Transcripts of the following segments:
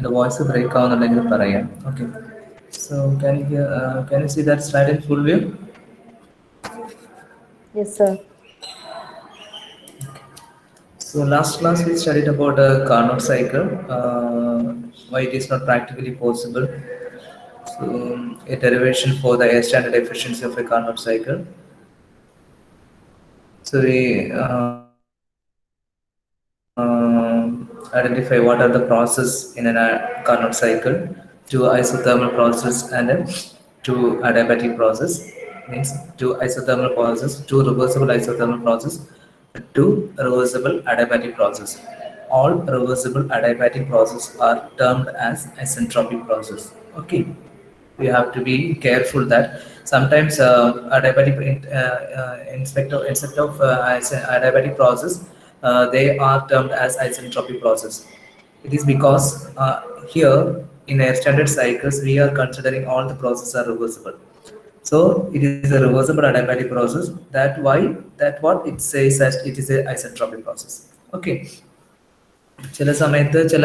the voice break ആവുന്നുണ്ടെങ്കിൽ പറയാം. Okay. So can you see that slide in full view? Yes, sir. So last class we studied about a Carnot cycle, why it is not practically possible. So a derivation for the air standard efficiency of a Carnot cycle. So we identify what are the process in a Carnot cycle, two isothermal process and two adiabatic process. Means two isothermal process, two reversible isothermal process, two reversible adiabatic process. All reversible adiabatic processes are termed as isentropic process. Okay, we have to be careful that sometimes adiabatic instead of adiabatic process, they are termed as isentropic process. It is because here in air standard cycles we are considering all the processes are reversible. So it is a reversible adiabatic process. That what it says that it is a isentropic process. Okay. ചില സമയത്ത് ചില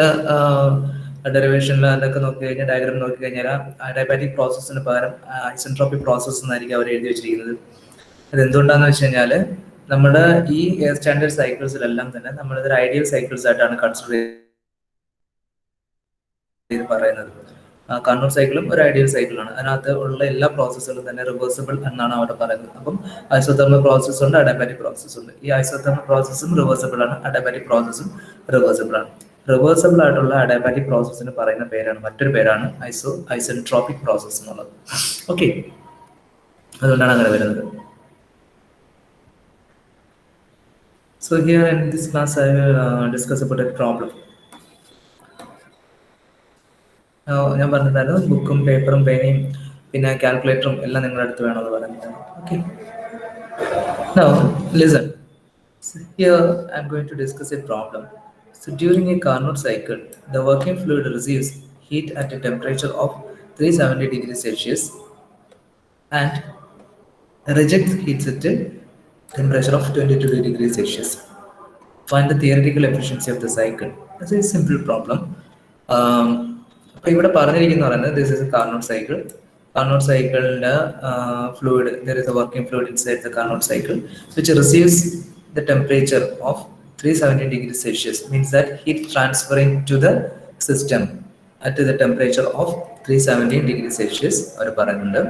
ഡെറിവേഷനിൽ അതൊക്കെ നോക്കി കഴിഞ്ഞാൽ diagram നോക്കി കഴിഞ്ഞാൽ adiabatic പ്രോസസ്സിന് പകരം isentropic process എന്നായിരിക്കും അവർ എഴുതി വെച്ചിരിക്കുന്നത്. അത് എന്തുകൊണ്ടാന്ന് വെച്ച് കഴിഞ്ഞാൽ നമ്മുടെ ഈ എയർ സ്റ്റാൻഡേർഡ് സൈക്കിൾസിലെല്ലാം തന്നെ നമ്മളിതൊരു ഐഡിയൽ സൈക്കിൾസ് ആയിട്ടാണ് കൺസിഡർ ചെയ്ത് പറയുന്നത്. കണ്ണൂർ സൈക്കിളും ഒരു ഐഡിയൽ സൈക്കിളാണ്. അതിനകത്ത് ഉള്ള എല്ലാ പ്രോസസ്സുകളും തന്നെ റിവേഴ്സിബിൾ എന്നാണ് അവിടെ പറയുന്നത്. അപ്പം ഐസോതെർമൽ പ്രോസസ് ഉണ്ട്, അഡയബാറ്റിക് പ്രോസസ് ഉണ്ട്. ഈ ഐസോതെർമൽ പ്രോസസ്സും റിവേഴ്സിബിൾ ആണ്, അഡയബാറ്റിക് പ്രോസസ്സും റിവേഴ്സിബിൾ ആണ്. റിവേഴ്സിബിൾ ആയിട്ടുള്ള അഡയബാറ്റിക് പ്രോസസ്സിന് പറയുന്ന പേരാണ്, മറ്റൊരു പേരാണ് ഐസെൻട്രോപിക് പ്രോസസ് എന്നുള്ളത്. ഓക്കെ, അതുകൊണ്ടാണ് അങ്ങനെ വരുന്നത്. So here in this class I will discuss about a problem. ഞാൻ പറഞ്ഞിട്ടുണ്ടായിരുന്നു ബുക്കും പേപ്പറും പേനയും പിന്നെ കാൽക്കുലേറ്ററും എല്ലാം നിങ്ങളുടെ അടുത്ത് വേണമെന്ന് പറഞ്ഞിട്ടാണ്. Okay, now listen. So here I am going to discuss a problem. So during a Carnot cycle, the working fluid receives heat at a temperature of 370 degrees Celsius and rejects heat at a temperature of 22 degrees Celsius. Find the theoretical efficiency of the cycle. That's a simple problem. അപ്പോൾ ഇവിടെ പറഞ്ഞിരിക്കുന്ന പറയുന്നത് this is a Carnot cycle. Carnot സൈക്കിളിൻ്റെ fluid, there is a working fluid inside the Carnot cycle which receives the temperature of 370 degrees Celsius, means that heat transferring to the system at the temperature of 370 degrees Celsius അവർ പറയുന്നുണ്ട്.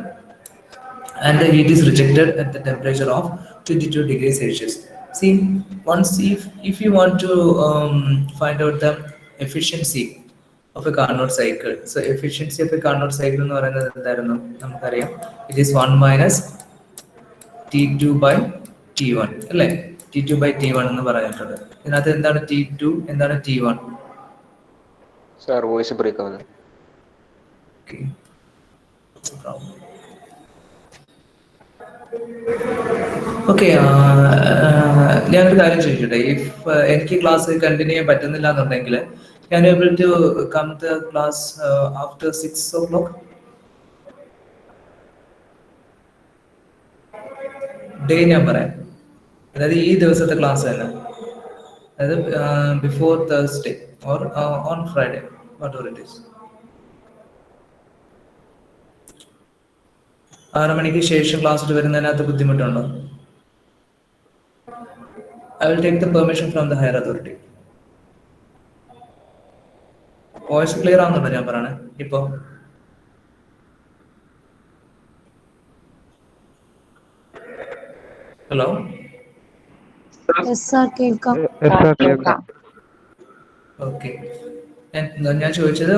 And the heat is rejected at the temperature of 22 degrees Celsius. See, once if you want to find out the efficiency of a Carnot cycle, so efficiency of a Carnot cycle എന്ന് പറയുന്നത് എന്തായിരുന്നു നമുക്കറിയാം. It is 1 minus T2 by T1 അല്ലേ? T2 by T1 എന്ന് പറഞ്ഞിട്ടുണ്ട്. ഇതിനകത്ത് എന്താണ് T2, എന്താണ് T1? സാർ വോയിസ് ബ്രേക്ക് ആവുന്നു. ഓക്കെ, ഞാനൊരു കാര്യം ചോദിച്ചോട്ടെ. ഇഫ് എനിക്ക് ക്ലാസ് കണ്ടിന്യൂ ചെയ്യാൻ പറ്റുന്നില്ല എന്നുണ്ടെങ്കിൽ ഞാൻ able to come to class after 6 o'clock? Day ഞാൻ പറയാം, അതായത് ഈ ദിവസത്തെ ക്ലാസ് തന്നെ, അതായത് before Thursday or on Friday, whatever it is. 6 മണിക്ക് ശേഷം ക്ലാസ്സിൽ വരുന്നതിനകത്ത് ബുദ്ധിമുട്ടുണ്ടോ? I will take the permission from the higher authority. Voice clear ആവുന്നുണ്ടോ ഞാൻ പറയണേ ഇപ്പോ? Hello, okay. ഞാൻ ചോദിച്ചത്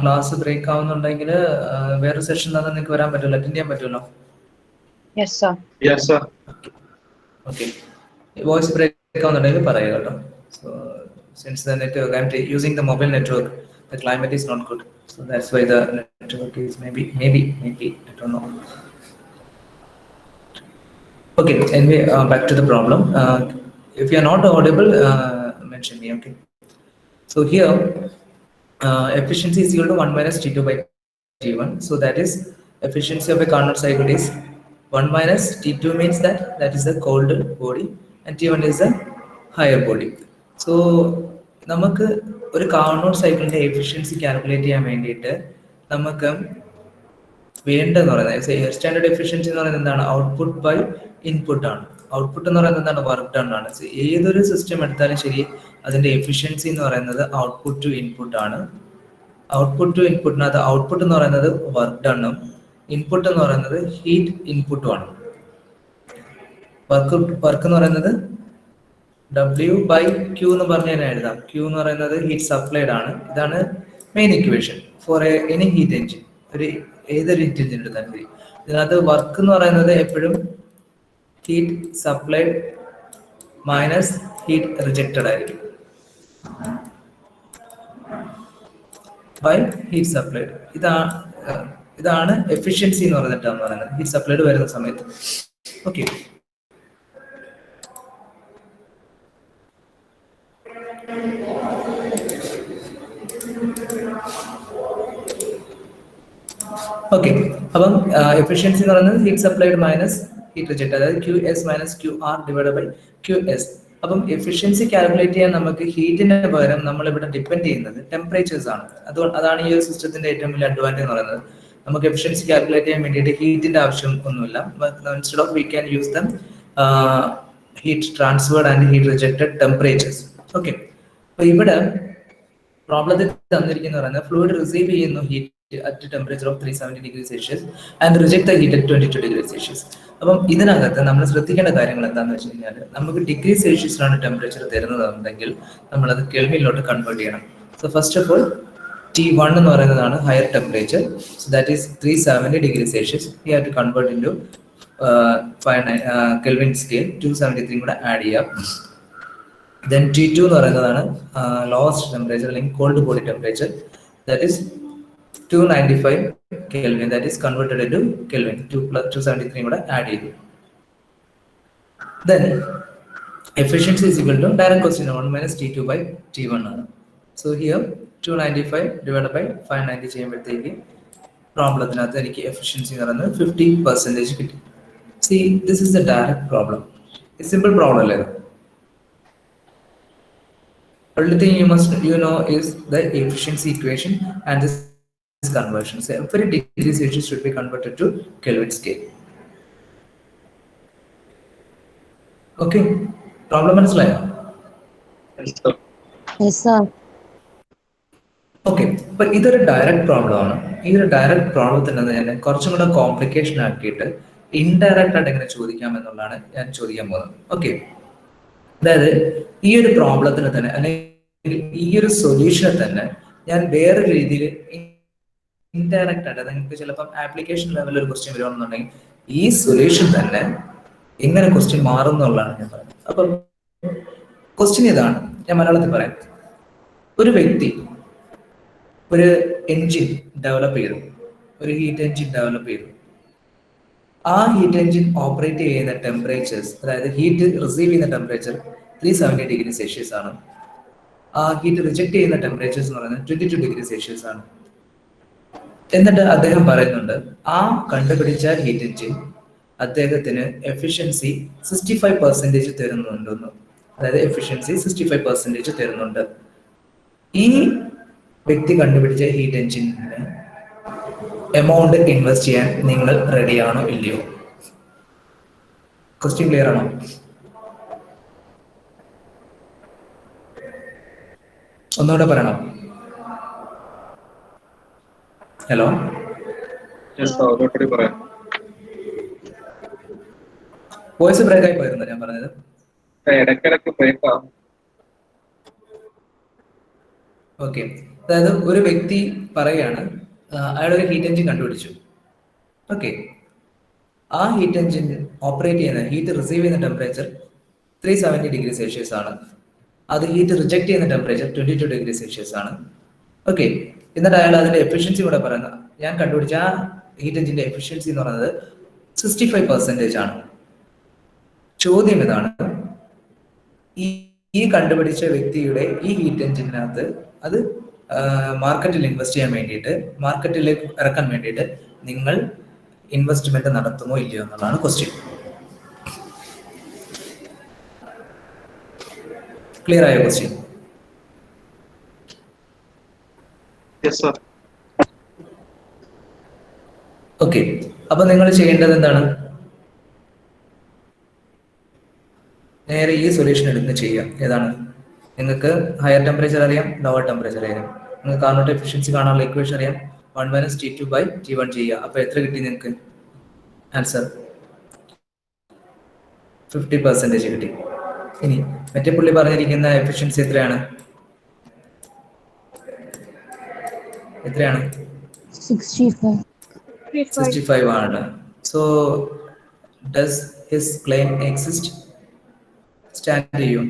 ക്ലാസ് ബ്രേക്ക് ആവുന്നുണ്ടെങ്കിൽ വേറെ സെഷൻ തന്നെ നിങ്ങൾക്ക് വരാൻ പറ്റുമല്ലോ, അറ്റൻഡ് ചെയ്യാൻ പറ്റുമല്ലോ? ഓക്കെ, വോയിസ് ബ്രേക്ക് ആവുന്നുണ്ടെങ്കിൽ പറയുക കേട്ടോ. So since the network I M using the mobile network, the climate is not good, so that's why the network is maybe I don't know. Okay, anyway, back to the problem. If you are not audible, mention me. Okay, so here efficiency is equal to 1 minus T2 by T1. So that is efficiency of a Carnot cycle is 1 minus T2, means that is the colder body and T1 is the higher body. So നമുക്ക് ഒരു Carnot സൈക്കിളിന്റെ efficiency calculate ചെയ്യാൻ വേണ്ടിയിട്ട് നമുക്ക് വേണ്ടതെന്ന് പറയുന്നത് standard efficiency എന്ന് പറയുന്നത് എന്താണ്? ഔട്ട്പുട്ട് ബൈ ഇൻപുട്ട് ആണ്. ഔട്ട്പുട്ട് എന്ന് പറയുന്നത് എന്താണ്? വർക്ക് ഡൺ ആണ്. ഏതൊരു സിസ്റ്റം എടുത്താലും ശരി അതിന്റെ എഫിഷ്യൻസി എന്ന് പറയുന്നത് ഔട്ട്പുട്ട് ടു ഇൻപുട്ട് ആണ്. ഔട്ട്പുട്ട് ടു ഇൻപുട്ടിനകത്ത് ഔട്ട്പുട്ട് എന്ന് പറയുന്നത് വർക്ക് ഡണ്ണും ഇൻപുട്ട് എന്ന് പറയുന്നത് ഹീറ്റ് ഇൻപുട്ടും ആണ്. വർക്ക് എന്ന് പറയുന്നത് W/Q എന്ന് പറഞ്ഞു തന്നെ എഴുതാം. Q എന്ന് പറയുന്നത് ഹീറ്റ് സപ്ലൈഡ് ആണ്. ഇതാണ് main equation for any heat engine. ഏതൊരു ഹീറ്റ് എഞ്ചിൻ എടുത്താലും ശരി ഇതിനകത്ത് വർക്ക് എന്ന് പറയുന്നത് എപ്പോഴും heat supplied minus heat rejected ആയിരിക്കും ബൈ ഹീറ്റ് സപ്ലൈഡ്. ഇതാണ് എഫിഷ്യൻസി എന്ന് പറയുന്നത് ഹീറ്റ് സപ്ലൈഡ് വരുന്ന സമയത്ത്. Okay, okay. അപ്പം എഫിഷ്യൻസി എന്ന് പറയുന്നത് heat supplied minus heat reject, അതായത് QS minus QR divide by QS. അപ്പം എഫിഷ്യൻസി കാൽക്കുലേറ്റ് ചെയ്യാൻ നമുക്ക് ഹീറ്റിന് പകരം നമ്മൾ ഇവിടെ ഡിപ്പെൻഡ് ചെയ്യുന്നത് ടെമ്പറേച്ചേഴ്സ് ആണ്. അതാണ് ഈ ഒരു സിസ്റ്റത്തിന്റെ ഏറ്റവും വലിയ അഡ്വാൻറ്റേജ് എന്ന് പറയുന്നത്. നമുക്ക് എഫിഷ്യൻസി കാൽക്കുലേറ്റ് ചെയ്യാൻ വേണ്ടിയിട്ട് ഹീറ്റിന്റെ ആവശ്യം ഒന്നുമില്ല. Instead of we can use dum heat transferred and heat rejected temperatures. Okay, അപ്പൊ ഇവിടെ പ്രോബ്ലത്തിൽ തന്നിരിക്കുന്ന പറയുന്നത് ഫ്ലൂയിഡ് റിസീവ് ചെയ്യുന്നു heat at a temperature of 370 degrees Celsius and reject the heat at 22 degrees Celsius. അപ്പം ഇതിനകത്ത് നമ്മൾ ശ്രദ്ധിക്കേണ്ട കാര്യങ്ങൾ എന്താണെന്ന് വെച്ച് കഴിഞ്ഞാൽ നമുക്ക് ഡിഗ്രി സെൽഷ്യസിലാണ് ടെമ്പറേച്ചർ തരുന്നതെങ്കിൽ നമ്മളത് കെൽവിനിലോട്ട് കൺവേർട്ട് ചെയ്യണം. So first of all T1 എന്ന് പറയുന്നതാണ് higher temperature. So that is 370 degree Celsius. You have to convert into Kelvin scale. 273 കൂടെ ആഡ് ചെയ്യാം. ദെൻ T2 എന്ന് പറയുന്നതാണ് ലോവസ്റ്റ് ടെമ്പറേച്ചർ അല്ലെങ്കിൽ cold body temperature. That is 295 Kelvin, that is converted into Kelvin. 2 plus 273 കൂടെ add ചെയ്തു. Then efficiency is equal to direct question 1 minus T2 by T1 ആണ്. So here 295 divided by 590 ചെയ്യുമ്പോഴത്തേക്ക് പ്രോബ്ലത്തിനകത്ത് എനിക്ക് efficiency എന്ന് പറയുന്നത് 50% കിട്ടി. See, this is the direct problem. It's simple problem അല്ലേ? Only thing you know is the efficiency equation and this conversion. So every degree Celsius should be converted to Kelvin scale. Okay, problem മനസ്സിലായോ? Yes sir. Okay, but ഇതൊരു direct problem ആണ്. ഈ ഒരു direct പ്രോബ്ലത്തിന് ഞാൻ കുറച്ചും കൂടെ complication ആക്കിയിട്ട് indirect ആയിട്ട് എങ്ങനെ ചോദിക്കാം എന്നുള്ളതാണ് ഞാൻ ചോദിക്കാൻ പോകുന്നത്. ഓക്കെ, അതായത് ഈ ഒരു പ്രോബ്ലത്തിന് തന്നെ അല്ലെങ്കിൽ ഈ ഒരു സൊല്യൂഷനെ തന്നെ ഞാൻ വേറെ രീതിയിൽ ഇൻഡയറക്റ്റ് ആയിട്ട് നിങ്ങൾക്ക് ചിലപ്പോൾ ആപ്ലിക്കേഷൻ ലെവലിൽ ഒരു ക്വസ്റ്റ്യൻ വരുവാണെന്നുണ്ടെങ്കിൽ ഈ സൊല്യൂഷൻ തന്നെ എങ്ങനെ ക്വസ്റ്റ്യൻ മാറുന്നുള്ളതാണ് ഞാൻ പറയുന്നത്. അപ്പം ക്വസ്റ്റ്യൻ ഇതാണ്, ഞാൻ മലയാളത്തിൽ പറയാം. ഒരു വ്യക്തി ഒരു എൻജിൻ ഡെവലപ്പ് ചെയ്തു, ഒരു ഹീറ്റ് എൻജിൻ ഡെവലപ്പ് ചെയ്തു. ആ ഹീറ്റ് എൻജിൻ ഓപ്പറേറ്റ് ചെയ്യുന്ന ടെമ്പറേച്ചേഴ്സ്, അതായത് ഹീറ്റ് റിസീവ് ചെയ്യുന്ന ടെമ്പറേച്ചർ 370 ഡിഗ്രി സെൽഷ്യസ് ആണ്. ആ ഹീറ്റ് റിജക്ട് ചെയ്യുന്ന ടെമ്പറേച്ചേഴ്സ് എന്ന് പറയുന്നത് 22 ഡിഗ്രി സെൽഷ്യസ് ആണ്. എന്നിട്ട് അദ്ദേഹം പറയുന്നുണ്ട് ആ കണ്ടുപിടിച്ച ഹീറ്റ് എൻജിൻ അദ്ദേഹത്തിന് എഫിഷ്യൻസി 65% തരുന്നുണ്ടെന്ന്. അതായത് എഫിഷ്യൻസി 65% തരുന്നുണ്ട്. ഈ വ്യക്തി കണ്ടുപിടിച്ച ഹീറ്റ് എൻജിന് എമൗണ്ട് ഇൻവെസ്റ്റ് ചെയ്യാൻ നിങ്ങൾ റെഡിയാണോ ഇല്ലയോ? ക്വസ്റ്റ്യൻ ക്ലിയർ ആണോ? ഒന്നുകൂടെ പറയണം. ഹലോ, വോയിസ് ബ്രേക്ക് ആയി പോയിരുന്നു ഞാൻ പറഞ്ഞത്. ഓക്കെ, അതായത് ഒരു വ്യക്തി പറയുകയാണ് അയാൾ ഒരു ഹീറ്റ് എൻജിൻ കണ്ടുപിടിച്ചു. ഓക്കെ, ആ ഹീറ്റ് എൻജിൻ ഓപ്പറേറ്റ് ചെയ്യുന്ന ഹീറ്റ് റിസീവ് ചെയ്യുന്ന ടെമ്പറേച്ചർ 370 ഡിഗ്രി സെൽഷ്യസ് ആണ്. അത് ഹീറ്റ് റിജക്ട് ചെയ്യുന്ന ടെമ്പറേച്ചർ 22 ഡിഗ്രി സെൽഷ്യസ് ആണ്. ഓക്കെ, എന്നിട്ട് അയാൾ അതിന്റെ എഫിഷ്യൻസി കൂടെ പറയുന്നത്, ഞാൻ കണ്ടുപിടിച്ച ആ ഹീറ്റ് എൻജിന്റെ എഫിഷ്യൻസി എന്ന് പറയുന്നത് 65% ആണ്. ചോദ്യം ഇതാണ്, ഈ കണ്ടുപിടിച്ച വ്യക്തിയുടെ ഈ ഹീറ്റ് എൻജിനകത്ത് അത് മാർക്കറ്റിൽ ഇൻവെസ്റ്റ് ചെയ്യാൻ വേണ്ടിയിട്ട്, മാർക്കറ്റിലേക്ക് ഇറക്കാൻ വേണ്ടിയിട്ട് നിങ്ങൾ ഇൻവെസ്റ്റ്മെന്റ് നടത്തുമോ ഇല്ലയോ എന്നുള്ളതാണ് ക്വസ്റ്റ്യൻ. ക്ലിയർ ആയ ക്വസ്റ്റ്യൻ? Yes, sir. ഓക്കെ, അപ്പൊ നിങ്ങൾ ചെയ്യേണ്ടത് എന്താണ്? നേരെ ഈ സൊല്യൂഷൻ എടുത്ത് ചെയ്യാം. ഏതാണ്? നിങ്ങൾക്ക് ഹയർ ടെമ്പറേച്ചർ അറിയാം, ലോവർ ടെമ്പറേച്ചർ അറിയാം. നിങ്ങൾക്ക് കാർനോട്ട് എഫിഷ്യൻസി കാണാനുള്ള ഇക്വേഷൻ അറിയാം. 1 - T2/T1 ചെയ്യുക. അപ്പൊ എത്ര കിട്ടി നിങ്ങൾക്ക്? ആൻസർ 50% കിട്ടി. ഇനി മറ്റേ പുള്ളി പറഞ്ഞിരിക്കുന്ന എഫിഷ്യൻസി എത്രയാണ്? എത്രയാണ്? 65 ആണ്. So does his claim exist? Stand ചെയ്യും.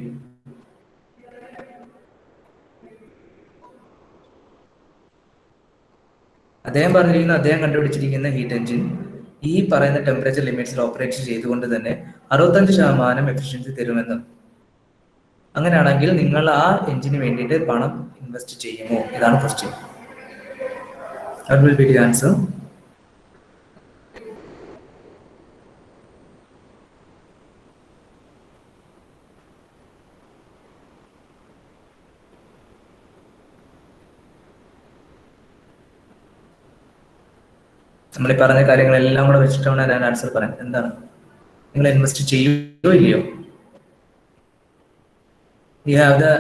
അദ്ദേഹം പറഞ്ഞിരിക്കുന്ന, അദ്ദേഹം കണ്ടുപിടിച്ചിരിക്കുന്ന ഹീറ്റ് എഞ്ചിൻ ഈ പറയുന്ന ടെമ്പറേച്ചർ ലിമിറ്റ്സിൽ ഓപ്പറേറ്റ് ചെയ്തുകൊണ്ട് തന്നെ 65% എഫിഷ്യൻസി തരുമെന്ന്. അങ്ങനെയാണെങ്കിൽ നിങ്ങൾ ആ എഞ്ചിന് വേണ്ടിയിട്ട് പണം ഇൻവെസ്റ്റ് ചെയ്യുമോ? ഇതാണ് question. What will be the answer? നമ്മൾ ഈ പറഞ്ഞ കാര്യങ്ങളെല്ലാം കൂടെ വെച്ചിട്ടാണ് ഞാൻ ആൻസർ പറയാം. എന്താണ്? നിങ്ങൾ ഇൻവെസ്റ്റ് ചെയ്യുകയോ ഇല്ലയോ? You have the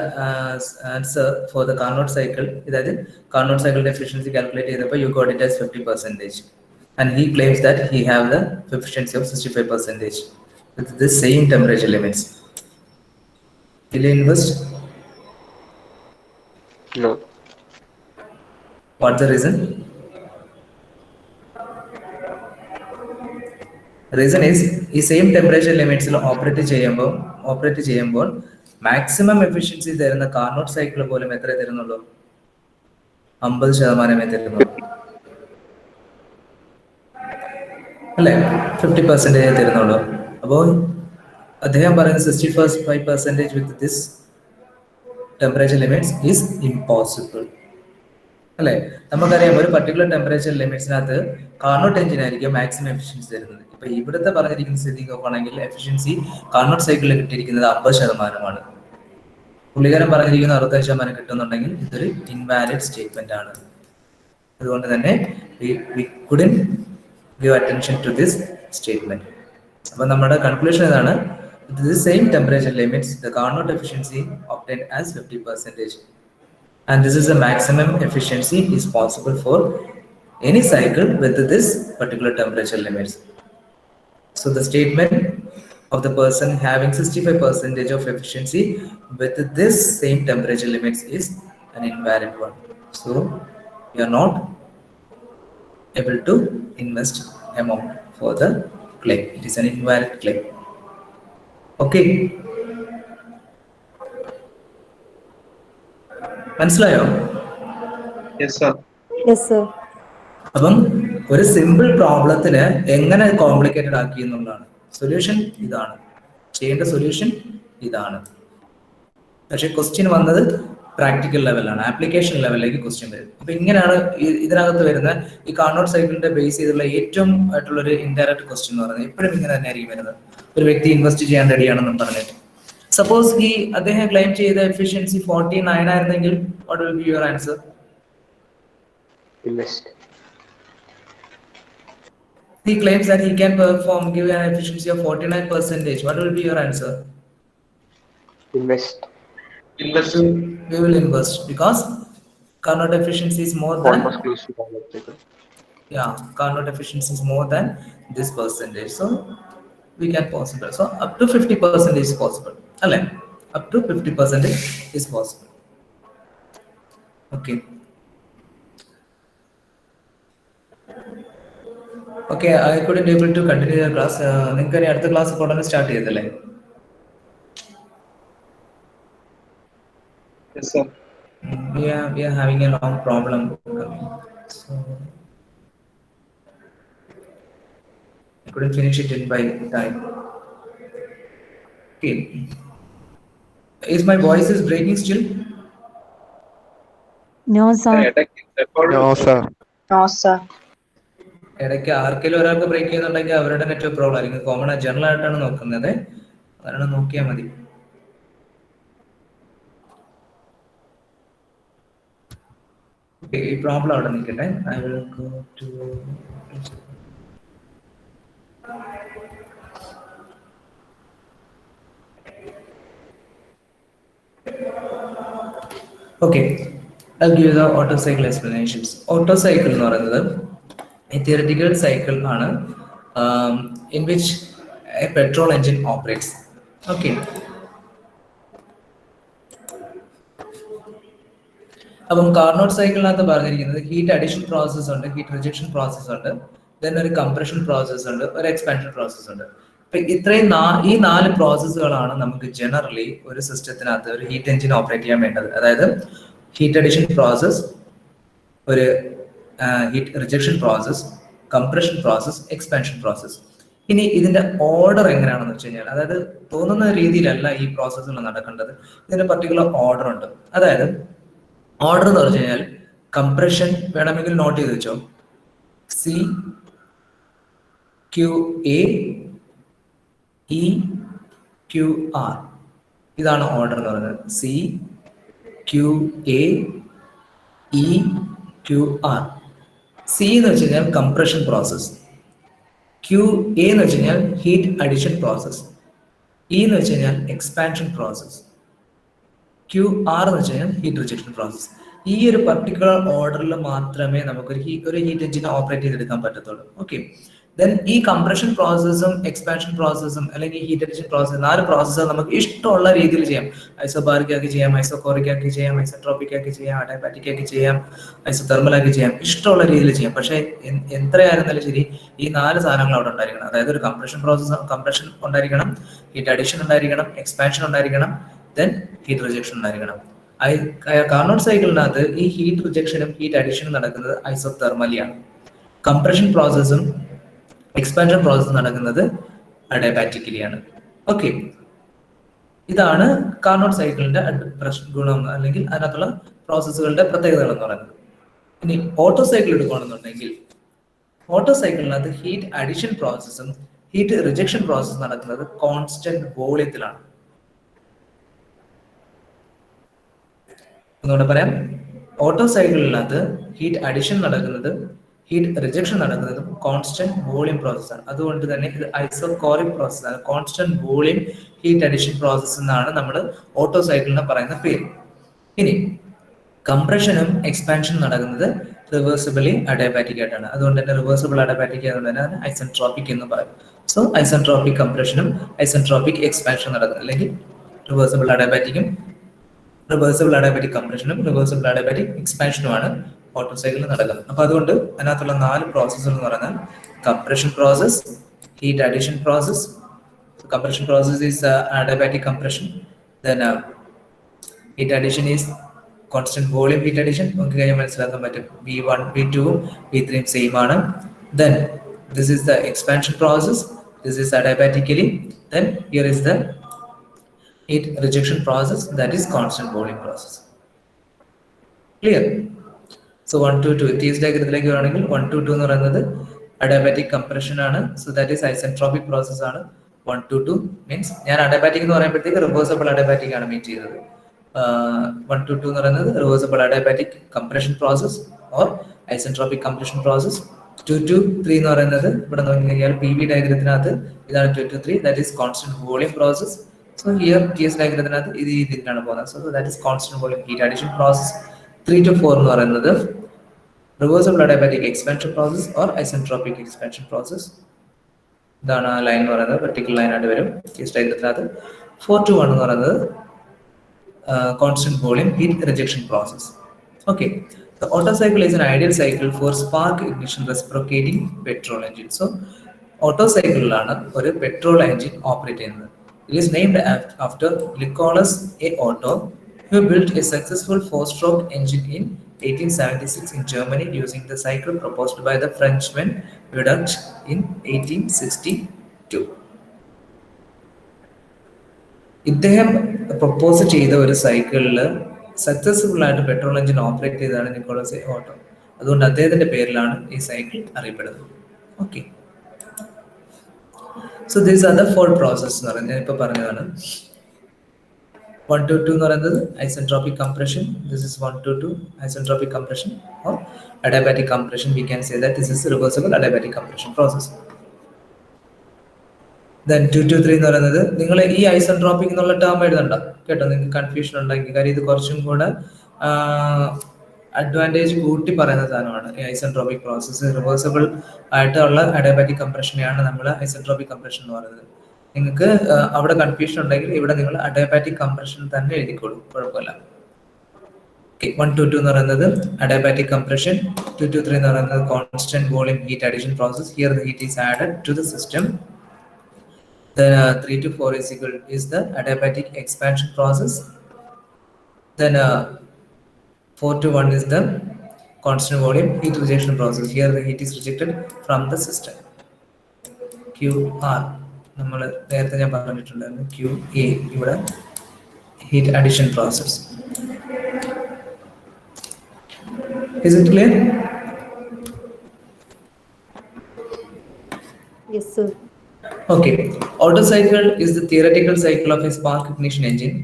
answer for the Carnot cycle. അതായത് Carnot cycle efficiency calculate ചെയ്തപ്പോൾ you got it as 50%. And he claims that he have the efficiency of 65% with the same temperature limits. Will you invest? No. What's the reason? Reason is ഈ same temperature ലിമിറ്റ്സിൽ operate ചെയ്യുമ്പോൾ maximum efficiency തരുന്ന Carnot cycle പോലും എത്ര തരുന്നുള്ളൂ? 50% തരുന്നുള്ളൂ, അല്ലെ? 50% തരുന്നുള്ളൂ. അപ്പോൾ അദ്ദേഹം പറയുന്നത് 65% with this temperature limits is impossible, അല്ലെ? നമുക്കറിയാം ഒരു പർട്ടിക്കുലർ ടെമ്പറേച്ചർ ലിമിറ്റ്സിനകത്ത് കാർനോട്ട് എഞ്ചിൻ ആയിരിക്കും മാക്സിമം എഫിഷ്യൻസി തരുന്നത്. ഇപ്പൊ ഇവിടുത്തെ പറഞ്ഞിരിക്കുന്ന സ്ഥിതി നോക്കുകയാണെങ്കിൽ എഫിഷ്യൻസി കാർനോട്ട് സൈക്കിളിൽ കിട്ടിയിരിക്കുന്നത് 50%. പുള്ളിക്കാരൻ പറഞ്ഞിരിക്കുന്ന 65% കിട്ടുന്നുണ്ടെങ്കിൽ ഇതൊരു ഇൻവാലിഡ് സ്റ്റേറ്റ്മെന്റ് ആണ്. അതുകൊണ്ട് തന്നെ we couldn't give attention to this statement. അപ്പൊ നമ്മുടെ കൺക്ലൂഷൻ ഏതാണ്? With the same temperature limits, the Carnot efficiency obtained as 50%. And this is the maximum efficiency is possible for any cycle with this particular temperature limits. So the statement of the person having 65% of efficiency with this same temperature limits is an invalid one. So we are not able to invest amount for the claim. It is an invalid claim. Okay. മനസ്സിലായോ? Yes, sir. Yes, sir. അപ്പം ഒരു simple പ്രോബ്ലത്തിന് എങ്ങനെ complicated ആക്കി എന്നുള്ളതാണ്. Solution ഇതാണ്, ചെയ്യേണ്ട solution ഇതാണ്. പക്ഷെ ക്വസ്റ്റ്യൻ വന്നത് പ്രാക്ടിക്കൽ ലെവലാണ്, ആപ്ലിക്കേഷൻ ലെവലിലേക്ക് ക്വസ്റ്റ്യൻ വരും. അപ്പൊ ഇങ്ങനെയാണ് ഇതിനകത്ത് വരുന്ന ഈ കാർനോട്ട് സൈക്കിളിന്റെ ബേസ് ചെയ്തുള്ള ഏറ്റവും ആയിട്ടുള്ള ഒരു ഇൻഡയറക്റ്റ് ക്വസ്റ്റ്യൻ എന്ന് പറയുന്നത് എപ്പോഴും ഇങ്ങനെ തന്നെ ആയിരിക്കും വരുന്നത്. ഒരു വ്യക്തി ഇൻവെസ്റ്റ് ചെയ്യാൻ റെഡിയാണെന്നും പറഞ്ഞിട്ട് സപ്പോസ് അദ്ദേഹം ക്ലെയിം ചെയ്ത എഫിഷ്യൻസി 49 ആയിരുന്നെങ്കിൽ what will be your answer? Invest. He claims that he can give an efficiency of 49%. What will be your answer? Invest. Invest. We will invest because Carnot efficiency is more than Almost close to Carnot cycle. Carnot efficiency is more than this percentage. So we can possible. So up to 50% is possible. Up to 50% is possible. Okay. Okay, I couldn't able to continue the class. നിങ്ങൾക്ക് ഇനി അടുത്ത class ഉടനെ start ചെയ്തല്ലേ? Yes, sir. We are having a long problem coming. So I couldn't finish it in by time. Okay. Is my voice is breaking still? No, sir. No, sir. No, sir. ഇടയ്ക്ക് ആർക്കെങ്കിലും ഒരാൾക്ക് break ചെയ്യുന്നുണ്ടെങ്കിൽ അവരുടെ network problem ആയിരിക്കും. Common general ആയിട്ടാണ് നോക്കുന്നത്, അതാണ് നോക്കിയാൽ മതി. Okay, ഈ പ്രോബ്ലം അവിടെ നിൽക്കട്ടെ. I will go to okay. I'll give you the auto cycle explanations. Auto cycle എന്ന് പറയുന്നത് a theoretical cycle ആണ് in which a petrol engine operates. Okay. അപ്പം കാർനോട്ട് സൈക്കിളിനകത്ത് പറഞ്ഞിരിക്കുന്നത് ഹീറ്റ് അഡിഷൻ പ്രോസസ് ഉണ്ട്, ഹീറ്റ് റിജക്ഷൻ പ്രോസസ് ഉണ്ട്, then ഒരു compression process ഉണ്ട്, ഒരു എക്സ്പാൻഷൻ പ്രോസസ് ഉണ്ട്. അപ്പൊ ഇത്രയും ഈ 4 പ്രോസസ്സുകളാണ് നമുക്ക് ജനറലി ഒരു സിസ്റ്റത്തിനകത്ത് ഒരു ഹീറ്റ് എഞ്ചിൻ ഓപ്പറേറ്റ് ചെയ്യാൻ വേണ്ടത്. അതായത് ഹീറ്റ് അഡിഷൻ പ്രോസസ്, ഒരു heat rejection process, compression process, expansion process. ഇനി ഇതിന്റെ ഓർഡർ എങ്ങനെയാണെന്ന് വെച്ച് കഴിഞ്ഞാൽ, അതായത് തോന്നുന്ന രീതിയിലല്ല ഈ പ്രോസസ്സുകൾ നടക്കേണ്ടത്. ഇതിന്റെ പർട്ടിക്കുലർ ഓർഡർ ഉണ്ട്. അതായത് ഓർഡർ എന്ന് പറഞ്ഞു കഴിഞ്ഞാൽ കംപ്രഷൻ വേണമെങ്കിൽ നോട്ട് ചെയ്ത് വെച്ചോ, C Q A E Q R. ഇതാണ് ഓർഡർ എന്ന് പറയുന്നത്. C Q A E Q R. C എന്ന് വെച്ച് കഴിഞ്ഞാൽ കംപ്രഷൻ പ്രോസസ്, ക്യു എ എന്ന് വെച്ച് കഴിഞ്ഞാൽ ഹീറ്റ് അഡിഷൻ പ്രോസസ്, ഇ എന്ന് വെച്ച് കഴിഞ്ഞാൽ എക്സ്പാൻഷൻ പ്രോസസ്, ക്യു ആർ എന്ന് വെച്ച് കഴിഞ്ഞാൽ ഹീറ്റ് റിജക്ഷൻ പ്രോസസ്. ഈ ഒരു പർട്ടിക്കുലർ ഓർഡറിൽ മാത്രമേ നമുക്ക് ഒരു ഹീറ്റ് എഞ്ചിനെ ഓപ്പറേറ്റ് ചെയ്തെടുക്കാൻ പറ്റത്തുള്ളൂ. ഓക്കെ. ദെൻ ഈ കംപ്രഷൻ പ്രോസസ്സും എക്സ്പാൻഷൻ പ്രോസസ്സും അല്ലെങ്കിൽ ഹീറ്റ് അഡിഷൻ പ്രോസസ്, 4 പ്രോസസ്സ് നമുക്ക് ഇഷ്ടമുള്ള രീതിയിൽ ചെയ്യാം. ഐസോബാറിക് ആക്കി ചെയ്യാം, ഐസോകോറിക് ആക്കി ചെയ്യാം, ഐസോട്രോപിക് ആക്കി ചെയ്യാം, അഡാബാറ്റിക് ആക്കി ചെയ്യാം, ഐസോതെർമൽ ആക്കി ചെയ്യാം, ഇഷ്ടമുള്ള രീതിയിൽ ചെയ്യാം. പക്ഷേ എത്രയായിരുന്നാലും ശരി ഈ 4 സാധനങ്ങൾ അവിടെ ഉണ്ടായിരിക്കണം. അതായത് ഒരു കംപ്രഷൻ ഉണ്ടായിരിക്കണം, ഹീറ്റ് അഡിഷൻ ഉണ്ടായിരിക്കണം, എക്സ്പാൻഷൻ ഉണ്ടായിരിക്കണം, ദെൻ ഹീറ്റ് റിജക്ഷൻ ഉണ്ടായിരിക്കണം. കാർനോട്ട് സൈക്കിളിനകത്ത് ഈ ഹീറ്റ് റിജക്ഷനും ഹീറ്റ് അഡിഷനും നടക്കുന്നത് ഐസോതെർമലിയാണ്. കംപ്രഷൻ പ്രോസസ്സും എക്സ്പാൻഷൻ പ്രോസസ്സും നടക്കുന്നത് അഡാബാറ്റിക്കലിയാണ്. ഓക്കെ. ഇതാണ് കാർനോട്ട് സൈക്കിളിന്റെ ഗുണം അല്ലെങ്കിൽ അതിനകത്തുള്ള പ്രോസസ്സുകളുടെ പ്രത്യേകതകൾ എന്ന് പറയുന്നത്. ഇനി ഓട്ടോ സൈക്കിൾ എടുക്കുകയാണെന്നുണ്ടെങ്കിൽ ഓട്ടോ സൈക്കിളിനകത്ത് ഹീറ്റ് അഡിഷൻ പ്രോസസ്സും ഹീറ്റ് റിജക്ഷൻ പ്രോസസ്സും നടക്കുന്നത് കോൺസ്റ്റന്റ് വോളിയത്തിലാണ്. ഒന്നുകൂടെ പറയാം. ഓട്ടോ സൈക്കിളിനകത്ത് ഹീറ്റ് അഡിഷൻ നടക്കുന്നത് ഹീറ്റ് റിജക്ഷൻ നടക്കുന്നതും കോൺസ്റ്റന്റ് വോളിയം പ്രോസസ്സാണ്. അതുകൊണ്ട് തന്നെ ഇത് ഐസോകോറിക് പ്രോസസ്സാണ്. Constant volume heat addition process എന്നാണ് നമ്മൾ ഓട്ടോ സൈക്കിളിന് പറയുന്ന പേര്. ഇനി കംപ്രഷനും എക്സ്പാൻഷനും നടക്കുന്നത് റിവേഴ്സിബിളി അഡാബാറ്റിക് ആയിട്ടാണ്. അതുകൊണ്ട് തന്നെ റിവേഴ്സിബിൾ അഡാബാറ്റിക് ആയതുകൊണ്ട് തന്നെ ഐസെൻട്രോപിക് എന്ന് പറയും. സോ ഐസെൻട്രോപിക് കംപ്രഷനും ഐസെൻട്രോപിക് എക്സ്പാൻഷനും നടക്കുന്നത്, അല്ലെങ്കിൽ റിവേഴ്സിബിൾ അഡാബാറ്റിക്കും റിവേഴ്സിബിൾ അഡാബാറ്റിക് കംപ്രഷനും റിവേഴ്സിബിൾ അഡാബാറ്റിക് എക്സ്പാൻഷനുമാണ് ഓട്ടോ സൈക്കിളിൽ നടക്കുന്നത്. അപ്പൊ അതുകൊണ്ട് അതിനകത്തുള്ള 4 പ്രോസസ്സുകൾ എന്ന് പറഞ്ഞാൽ compression process, heat addition process. Compression process is adiabatic compression. Then heat addition is constant volume heat addition. നമുക്ക് കഴിഞ്ഞാൽ മനസ്സിലാക്കാൻ പറ്റും V1 V2 V3 സെയിം ആണ്. Then this is the expansion process. This is adiabatically. Then here is the heat rejection process, that is constant volume process. Clear? So 1 to 2 TS ഡയഗ്രത്തിലേക്ക് വരികയാണെങ്കിൽ 1 to 2 എന്ന് പറയുന്നത് adiabatic compression ആണ്. So that is isentropic process ആണ്. 1 to 2 means ഞാൻ adiabatic എന്ന് പറയുമ്പോഴത്തേക്ക് reversible adiabatic ആണ് മീൻ ചെയ്തത്. 1 to 2 എന്ന് പറയുന്നത് reversible adiabatic compression process or isentropic compression process. 2 to 3 എന്ന് പറയുന്നത് ഇവിടെ നോക്കിക്കഴിഞ്ഞാൽ PV ഡയഗ്രത്തിനകത്ത് ഇതാണ് 2 to 3, that is constant volume process. So here TS ഡയഗ്രത്തിനകത്ത് ഇത് ഇതിനാണ് പോകുന്നത്. So that is constant volume heat addition process. 3 to 4 എന്ന് പറയുന്നത് reversible adiabatic expansion process or isentropic expansion process. ഇതാണ് ആ ലൈൻ എന്ന് പറയുന്നത്, വെർട്ടിക്കൽ ലൈൻ ആയിട്ട് വരും TS ഡയഗ്രത്തിനകത്ത്. 4 to 1 എന്ന് പറയുന്നത് constant volume heat rejection process. Okay, the Otto cycle is an ideal cycle for spark ignition reciprocating petrol engine. So Otto cycle ആണ് ഒരു പെട്രോൾ എഞ്ചിൻ ഓപ്പറേറ്റ് ചെയ്യുന്നത്. It is named after Nicholas A. Otto, who built a successful 4-stroke engine in 1876 in Germany using the cycle proposed by the Frenchman Vedach in 1862. ഇദ്ദേഹം propose ചെയ്ത ഒരു സൈക്കിളിൽ successful ആയിട്ട് petrol engine operate ചെയ്തതാണ് Nicholas A auto. അതുകൊണ്ട് അദ്ദേഹത്തിന്റെ പേരിലാണ് ഈ സൈക്കിൾ അറിയപ്പെടുന്നത്. Okay, so these are the 4 process എന്ന് പറയുന്നത് ഞാൻ ഇപ്പൊ പറഞ്ഞതാണ്. 1 to 2 എന്ന് പറയുന്നത് isentropic compression. This is 1 to 2 isentropic compression or adiabatic compression. We can say that this is reversible adiabatic compression process. Then 2 to 3 എന്ന് പറയുന്നത് നിങ്ങൾ ഈ ഐസെൻട്രോപിക് എന്നുള്ള ടേം എഴുതണ്ട കേട്ടോ, നിങ്ങൾക്ക് കൺഫ്യൂഷൻ ഉണ്ടെങ്കിൽ. കാര്യം ഇത് കുറച്ചും കൂടെ അഡ്വാൻറ്റേജ് കൂട്ടി പറയുന്ന സാധനമാണ് ഈ ഐസെൻട്രോപിക് പ്രോസസ്സ്. റിവേഴ്സിബിൾ ആയിട്ടുള്ള അഡിയാബാറ്റിക് കംപ്രഷനെയാണ് നമ്മൾ ഐസെൻട്രോപിക് കംപ്രഷൻ എന്ന് പറയുന്നത്. നിങ്ങൾക്ക് അവിടെ കൺഫ്യൂഷൻ ഉണ്ടെങ്കിൽ ഇവിടെ നിങ്ങൾ അഡിയാബാറ്റിക് കംപ്രഷൻ തന്നെ എഴുതിക്കോളൂ, കുഴപ്പമില്ല. 1 to 2 എന്ന് പറയുന്നത് അഡിയാബാറ്റിക് കംപ്രഷൻ. 2 to 3 എന്ന് പറയുന്നത് constant volume heat addition process. Here the heat is added to the system. Then 3 to 4 is the adiabatic expansion process. Then 4 to 1 is the constant volume heat rejection process. Here the heat is rejected from the system. QR നമ്മൾ നേരത്തെ ഞാൻ പറഞ്ഞിട്ടുണ്ടായിരുന്നു. QA ഇവിടെ heat addition process. Is it clear? Yes, sir. Okay. Otto cycle is the theoretical cycle of a spark ignition engine.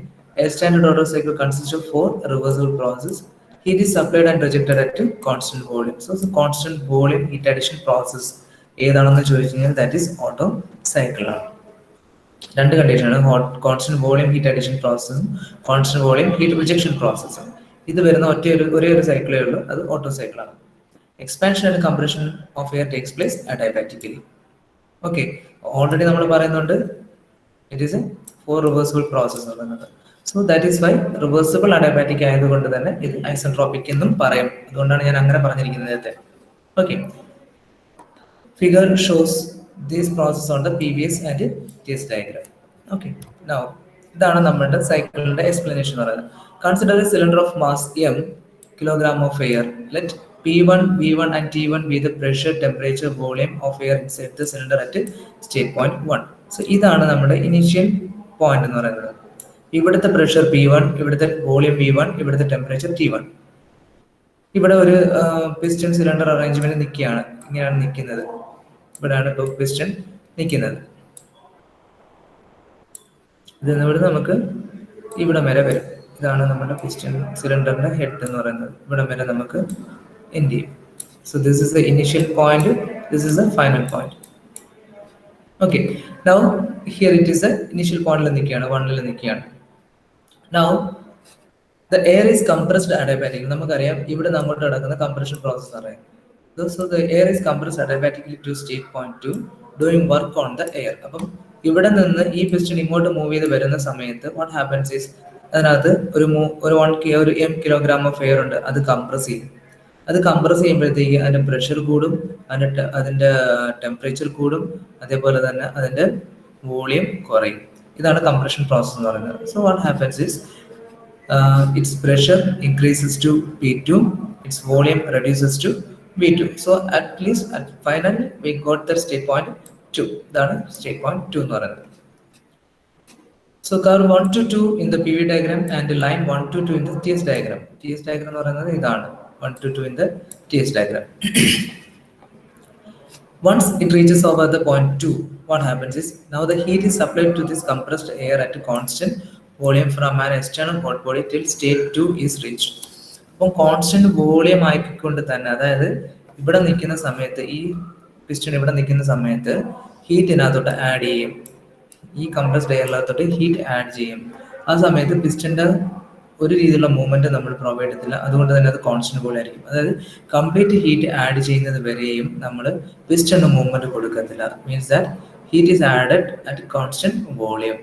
A standard Otto cycle consists of 4 reversible processes. Heat is supplied and rejected at constant volume. So, the constant volume heat addition process ഏതാണെന്ന് ചോദിച്ചു കഴിഞ്ഞാൽ that is Otto cycle ആണ്. രണ്ട് കണ്ടീഷനാണ്, constant volume heat addition പ്രോസസ്സും constant volume heat rejection പ്രോസസ്സും. ഇത് വരുന്ന ഒരേ ഒരു സൈക്കിളേ ഉള്ളൂ, അത് ഓട്ടോ സൈക്കിളാണ്. Expansion and compression of air takes place adiabatically. Okay, already നമ്മൾ പറയുന്നുണ്ട് it is a 4 reversible process എന്ന് പറയുന്നത്. So that is why reversible adiabatic ആയതുകൊണ്ട് തന്നെ ഇത് ഐസെൻട്രോപിക് എന്നും പറയും. അതുകൊണ്ടാണ് ഞാൻ അങ്ങനെ പറഞ്ഞിരിക്കുന്നത് നേരത്തെ. Okay, figure shows this process on the PVS and TS diagram. Okay, now ഇതാണ് നമ്മുടെ സൈക്കിളിന്റെ എക്സ്പ്ലനേഷൻ എന്ന് പറയുന്നത്. Consider A cylinder of mass m kilogram of air. Let P1, V1 and T1 be the pressure, temperature, volume of air inside the cylinder at state point 1. So ഇതാണ് നമ്മുടെ initial point എന്ന് പറയുന്നത്. ഇവിടുത്തെ pressure P1, ഇവിടുത്തെ volume V1, ഇവിടുത്തെ temperature T1. ഇവിടെ ഒരു piston cylinder arrangement നിൽക്കുകയാണ്, ഇങ്ങനെയാണ് നിൽക്കുന്നത്. ഇവിടെയാണ് ഇപ്പോൾ പിസ്റ്റൺ നിൽക്കുന്നത്. ഇതിവിടെ നമുക്ക് ഇവിടെ വരെ വരും. ഇതാണ് നമ്മുടെ പിസ്റ്റൺ സിലിണ്ടറിന്റെ ഹെഡ് എന്ന് പറയുന്നത്. ഇവിടെ വരെ നമുക്ക് end ചെയ്യും. So this is the initial point, this is the final point. Okay, now here it is the initial point ൽ നിൽക്കുകയാണ്, 1 ൽ നിൽക്കുകയാണ്. Now the air is compressed adiabatically. നമുക്കറിയാം ഇവിടെ അങ്ങോട്ട് നടക്കുന്ന കംപ്രഷൻ പ്രോസസ് അറിയാം. So the air is compressed adiabatically to state point 2 doing work on the air. അപ്പം ഇവിടെ നിന്ന് ഈ പിസ്റ്റൺ ഇങ്ങോട്ട് മൂവ് ചെയ്ത് വരുന്ന സമയത്ത് what happens is അതിനകത്ത് ഒരു m കിലോഗ്രാം ഓഫ് എയർ ഉണ്ട്, അത് കംപ്രസ് ചെയ്യും. അത് കംപ്രസ് ചെയ്യുമ്പോഴത്തേക്ക് അതിന്റെ പ്രഷർ കൂടും, അതിന്റെ ടെമ്പറേച്ചർ കൂടും, അതേപോലെ തന്നെ അതിന്റെ വോളിയം കുറയും. ഇതാണ് കംപ്രഷൻ പ്രോസസ് എന്ന് പറയുന്നത്. So what happens is its pressure increases to P2, its volume reduces to V2. So at least at final we got the state point 2. ഇതാണ് സ്റ്റേറ്റ് പോയിന്റ് 2 എന്ന് പറയുന്നത്. So curve 1 to 2 in the PV diagram and line 1 to 2 in the TS diagram. TS diagram എന്ന് പറയുന്നത് ഇതാണ്, 1 to 2 in the TS diagram. Once it reaches over the point 2, what happens is now the heat is supplied to this compressed air at a constant volume from an external hot body till state 2 is reached. അപ്പം constant volume ആയിക്കൊണ്ട് തന്നെ, അതായത് ഇവിടെ നിൽക്കുന്ന സമയത്ത് ഈ piston ഇവിടെ നിൽക്കുന്ന സമയത്ത് ഹീറ്റിനകത്തോട്ട് ആഡ് ചെയ്യും, ഈ കംപ്രസ്ഡ് എയറിനകത്തോട്ട് ഹീറ്റ് ആഡ് ചെയ്യും. ആ സമയത്ത് പിസ്റ്റന്റെ ഒരു രീതിയിലുള്ള മൂവ്മെന്റ് നമ്മൾ പ്രൊവൈഡ് ചെയ്യത്തില്ല, അതുകൊണ്ട് തന്നെ അത് കോൺസ്റ്റന്റ് പോലെ ആയിരിക്കും. അതായത് കംപ്ലീറ്റ് ഹീറ്റ് ആഡ് ചെയ്യുന്നത് വരെയും നമ്മൾ പിസ്റ്റന് മൂവ്മെന്റ് കൊടുക്കത്തില്ല. Means that heat is added at constant volume.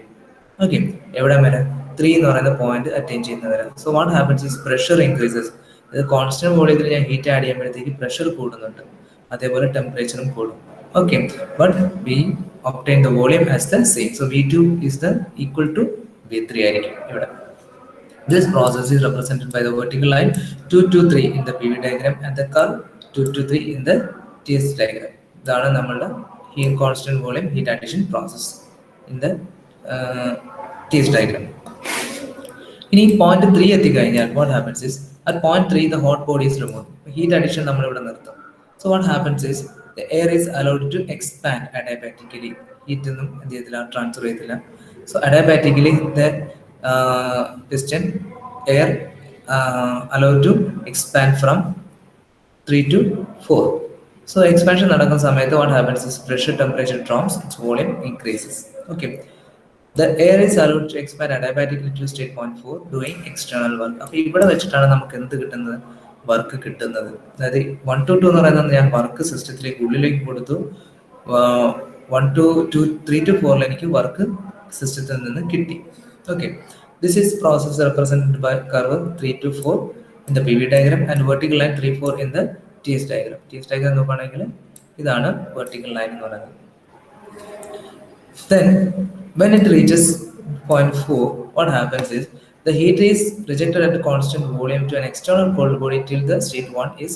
Okay, എവിടെ വരെ 3 എന്ന് പറയുന്ന പോയിന്റ് അറ്റൈൻ ചെയ്യുന്നവരെ. So what happens is pressure increases. ഇത് കോൺസ്റ്റന്റ് വോളിയത്തിൽ ഞാൻ ഹീറ്റ് ആഡ് ചെയ്യുമ്പോഴത്തേക്ക് പ്രഷർ കൂടുന്നുണ്ട്, അതേപോലെ ടെമ്പറേച്ചറും കൂടും. Okay, but we obtain the volume as the same. So V2 is the equal to V3 ആയിരിക്കും ഇവിടെ. This process is represented by the vertical line 2 to 3 in the PV diagram and the curve 2 to 3 in the TS diagram. ഇതാണ് നമ്മളുടെ heat constant volume heat addition process in the TS diagram. ഇനി point 3 എത്തിക്കഴിഞ്ഞാൽ what happens is at point 3 the hot body is removed. Heat addition നമ്മൾ ഇവിടെ നിർത്തും. So what happens is the air is allowed to expand adiabatically. Heat ഒന്നും എന്ത് ചെയ്യത്തില്ല, transfer ചെയ്യത്തില്ല. So adiabatically the piston air allowed to expand from 3 to 4. So expansion നടക്കുന്ന സമയത്ത് what happens is pressure temperature drops, its volume increases. Okay. The air is allowed to expand adiabatically to state point 4 doing external work. അപ്പോൾ ഇവിടെ വെച്ചിട്ടാണ് നമുക്ക് എന്ത് കിട്ടുന്നത്, work കിട്ടുന്നത്. അതായത് 1 to 2 എന്ന് പറയുന്നത് ഞാൻ വർക്ക് സിസ്റ്റത്തിലേക്ക് ഉള്ളിലേക്ക് കൊടുത്തു, 1 to 2 3 to 4 എനിക്ക് വർക്ക് സിസ്റ്റത്തിൽ നിന്ന് കിട്ടി. Okay. This is process represented by curve 3 to 4 in the PV diagram and vertical line 3 4 in the TS diagram. TS diagram നോക്കുകയാണെങ്കിൽ ഇതാണ് vertical line എന്ന് പറയുന്നത്. Then when it reaches point 4, what happens is the heat is rejected at a constant volume to an external cold body till the state 1 is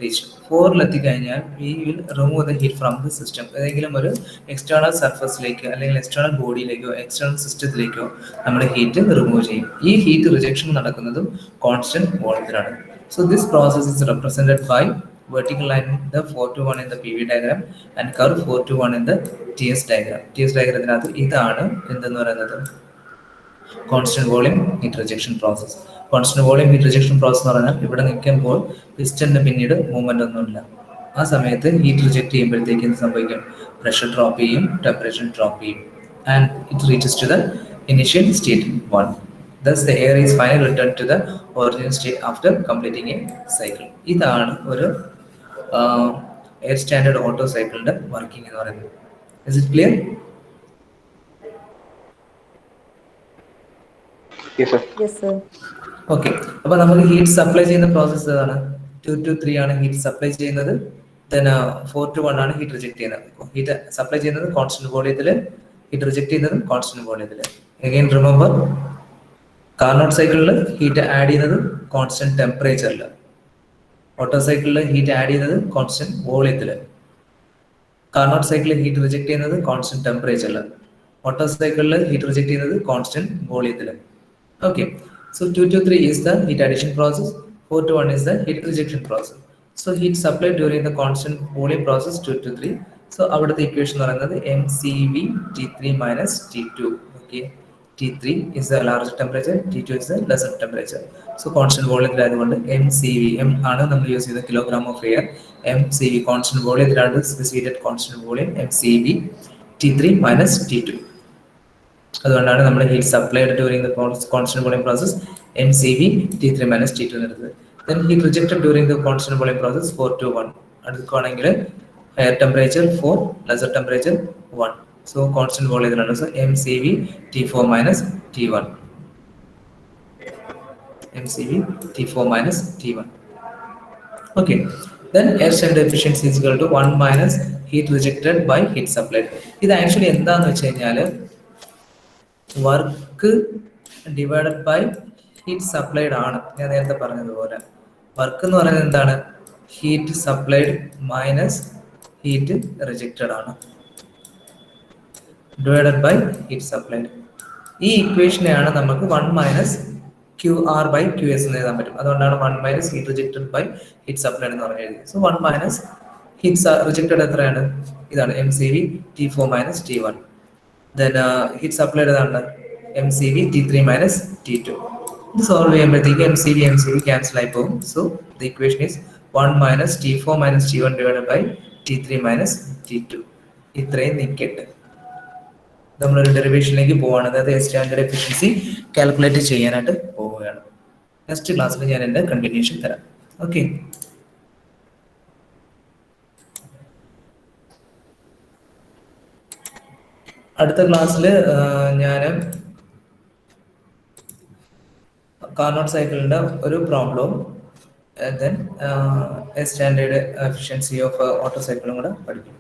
reached. 4 എത്തി കഴിഞ്ഞാൽ we will remove the heat from the system. ഏതെങ്കിലും ഒരു external സർഫസിലേക്ക് അല്ലെങ്കിൽ external ബോഡിയിലേക്കോ external സിസ്റ്റത്തിലേക്കോ നമ്മൾ heat remove ചെയ്യും. ഈ heat rejection നടക്കുന്നതും constant വോളിയത്തിലാണ്. So this process is represented by vertical line in the 4 to 1 in the PV diagram and curve 4 to 1 in the TS diagram. TS diagramത്തിനകത്ത് ഇതാണ് എന്തെന്ന് പറയുന്നത് constant volume heat rejection process. Constant volume heat rejection process എന്ന് പറഞ്ഞാൽ ഇവിടെ നിൽക്കുമ്പോൾ പിസ്റ്റണിന് പിന്നീട് movement ഒന്നുമില്ല. ആ സമയത്ത് ഹീറ്റ് റിജക്ട് ചെയ്യുമ്പോഴത്തേക്ക് എന്ത് സംഭവിക്കും, പ്രഷർ ഡ്രോപ്പ് ചെയ്യും, ടെമ്പറേച്ചർ ഡ്രോപ്പ് ചെയ്യും and it reaches to the initial state 1. Thus the air is finally returned to the original state after completing a cycle. ഇതാണ് ഒരു എയർ സ്റ്റാൻഡേർഡ് ഓട്ടോ സൈക്കിളിന്റെ വർക്കിംഗ് എന്ന് പറയുന്നത്. Is it clear? Yes, sir. Yes, sir. Okay. അപ്പൊ നമുക്ക് heat supply ചെയ്യുന്ന process ഏതാണ്? 2 to 3 ആണ് ഹീറ്റ് സപ്ലൈ ചെയ്യുന്നത്. ദെൻ 4 to 1 ആണ് ഹീറ്റ് റിജക്ട് ചെയ്യുന്നത്. ഹീറ്റ് സപ്ലൈ ചെയ്യുന്നത് കോൺസ്റ്റന്റ് വോളിയത്തില്, ഹീറ്റ് റിജക്ട് ചെയ്യുന്നത് കോൺസ്റ്റന്റ് വോളിയത്തില്. അഗൈൻ റിമെമ്പർ, കാർനോട്ട് സൈക്കിളിൽ ഹീറ്റ് ആഡ് ചെയ്യുന്നത് കോൺസ്റ്റന്റ് ടെമ്പറേച്ചറിൽ, ഓട്ടോ സൈക്കിളിൽ ഹീറ്റ് ആഡ് ചെയ്യുന്നത് കോൺസ്റ്റന്റ് വോളിയത്തില്, കാർനോട്ട് സൈക്കിളിൽ ഹീറ്റ് റിജക്ട് ചെയ്യുന്നത് കോൺസ്റ്റന്റ് ടെമ്പറേച്ചറിൽ, ഓട്ടോ സൈക്കിളിൽ ഹീറ്റ് റിജക്ട് ചെയ്യുന്നത് constant വോളിയത്തില്. Okay, so 2 to 3 is the heat addition process, 4 to 1 is the heat rejection process. So heat supplied during the constant volume process 2 to 3. So അവിടുത്തെ equation എന്ന് പറയുന്നത് mCV T3 minus T2. Okay, T3 is the larger temperature, T2 is the lesser temperature. So constant volume ആയതുകൊണ്ട് mCV, m ആണ് നമ്മൾ use ചെയ്ത kilogram of air, mCV constant volume ഇതിലാണ് specified constant volume mCV T3 minus T2. അതുകൊണ്ടാണ് നമ്മൾ heat supplied during the constant volume process mCV T3 minus T2 എന്നുള്ളത്. Then heat rejected during the constant volume process 4 to 1. അടുക്കുകയാണെങ്കിൽ higher temperature 4, lesser temperature 1. So constant വോളിയത്തിലാണ്. So mCV T4 minus T1. mCV T4 minus T1. Okay. Then air standard efficiency is equal to 1 minus heat rejected by heat supplied. ഇത് actually എന്താന്ന് വെച്ച് കഴിഞ്ഞാൽ work divided by heat supplied ആണ്. ഞാൻ നേരത്തെ പറഞ്ഞതുപോലെ work എന്ന് പറയുന്നത് എന്താണ്, heat supplied minus heat rejected ആണ്, ഡിവൈഡഡ് ബൈ ഹീറ്റ് സപ്ലൈഡ്. ഈ ഇക്വേഷനെയാണ് നമുക്ക് 1 minus QR by QS എന്ന് എഴുതാൻ പറ്റും. അതുകൊണ്ടാണ് 1 minus heat rejected by heat supplied എന്ന് പറഞ്ഞ് എഴുതി. സോ 1 minus ഹീറ്റ് റിജക്റ്റഡ് എത്രയാണ്, ഇതാണ് mCV T4 minus T1. Then heat supplied ആണ് mCV T3 minus T2. ഇത് സോൾവ് ചെയ്യുമ്പോഴത്തേക്ക് mCV cancel ആയി പോകും. So the equation is 1 minus T4 minus T1 divided by T3 minus T2. ഇത്രയും നിൽക്കട്ടെ. നമ്മളൊരു ഡെറിവേഷനിലേക്ക് പോവുകയാണ്, അതായത് സ്റ്റാൻഡേർഡ് എഫിഷ്യൻസി കാൽക്കുലേറ്റ് ചെയ്യാനായിട്ട് പോവുകയാണ്. നെക്സ്റ്റ് ക്ലാസ്സിൽ ഞാൻ എൻ്റെ കണ്ടിന്യൂഷൻ തരാം. ഓക്കെ. അടുത്ത ക്ലാസ്സിൽ ഞാൻ കാർനോട്ട് സൈക്കിളിൻ്റെ ഒരു പ്രോബ്ലവും then standard efficiency of auto സൈക്കിളും കൂടെ പഠിക്കും.